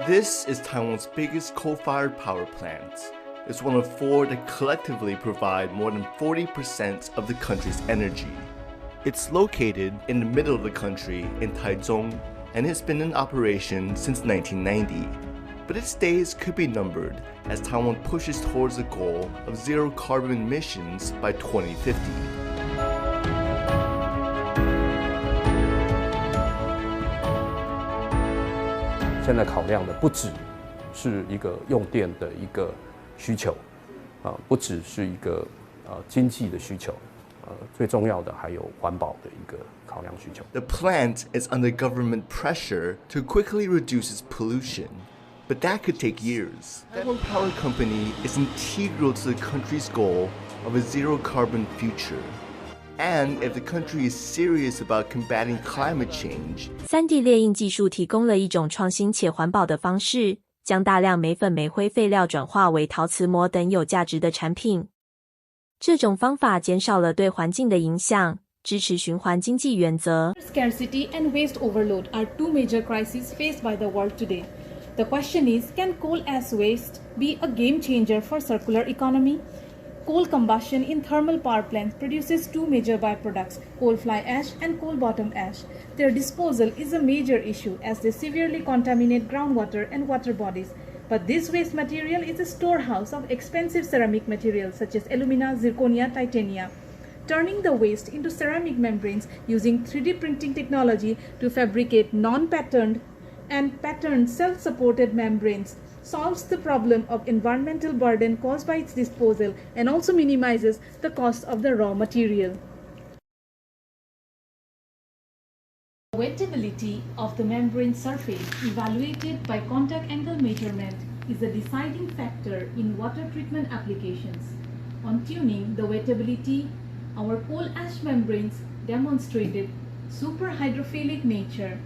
This is Taiwan's biggest coal-fired power plant. It's one of 4 that collectively provide more than 40% of the country's energy. It's located in the middle of the country in Taichung and has been in operation since 1990. But its days could be numbered as Taiwan pushes towards the goal of zero carbon emissions by 2050. 现在考量的不只是一个用电的一个需求，不只是一个经济的需求，最重要的还有环保的一个考量需求。The plant is under government pressure to quickly reduce its pollution, but that could take years. Taiwan Power Company is integral to the country's goal of a zero carbon future. And if the country is serious about combating climate change, 3D 列印技术提供了一种创新且环保的方式，将大量煤粉、煤灰废料转化为陶瓷膜等有价值的产品。这种方法减少了对环境的影响，支持循环经济原则。Scarcity and waste overload are two major crises faced by the world today. The question is, can coal as waste be a game changer for circular economy? Coal combustion in thermal power plants produces 2 major byproducts, coal fly ash and coal bottom ash. Their disposal is a major issue as they severely contaminate groundwater and water bodies. But this waste material is a storehouse of expensive ceramic materials such as alumina, zirconia, titania. Turning the waste into ceramic membranes using 3D printing technology to fabricate non-patterned and patterned self-supported membranes solves the problem of environmental burden caused by its disposal and also minimizes the cost of the raw material. The wettability of the membrane surface evaluated by contact angle measurement is a deciding factor in water treatment applications. On tuning the wettability, our coal ash membranes demonstrated super hydrophilic nature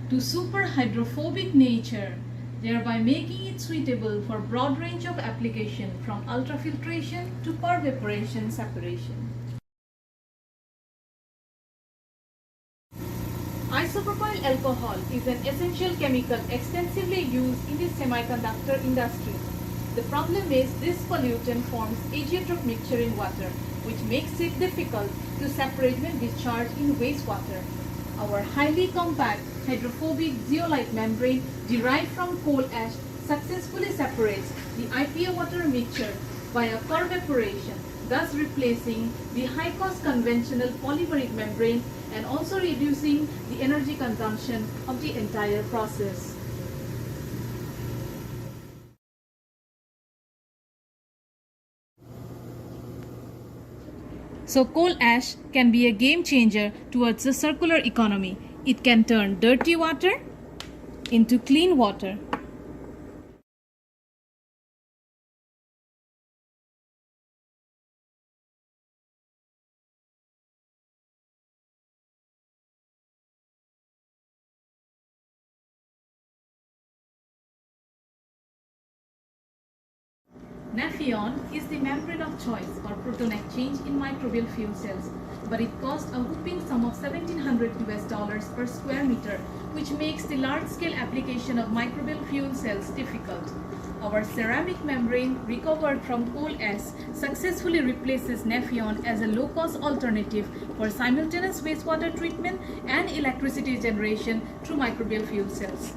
to super hydrophobic nature, thereby making it suitable for broad range of application from ultrafiltration to pervaporation separation. Isopropyl alcohol is an essential chemical extensively used in the semiconductor industry. The problem is this pollutant forms azeotrope mixture in water, which makes it difficult to separate when discharged in wastewater. Our highly compact hydrophobic zeolite membrane derived from coal ash successfully separates the IPA water mixture via pervaporation, thus replacing the high-cost conventional polymeric membrane and also reducing the energy consumption of the entire process. So coal ash can be a game changer towards the circular economy. It can turn dirty water into clean water. Naphthalene is the membrane of choice for proton exchange in microbial fuel cells, but it costs a whopping sum of $1,700 per square meter, which makes the large-scale application of microbial fuel cells difficult. Our ceramic membrane recovered from coal ash successfully replaces naphthalene as a low-cost alternative for simultaneous wastewater treatment and electricity generation through microbial fuel cells.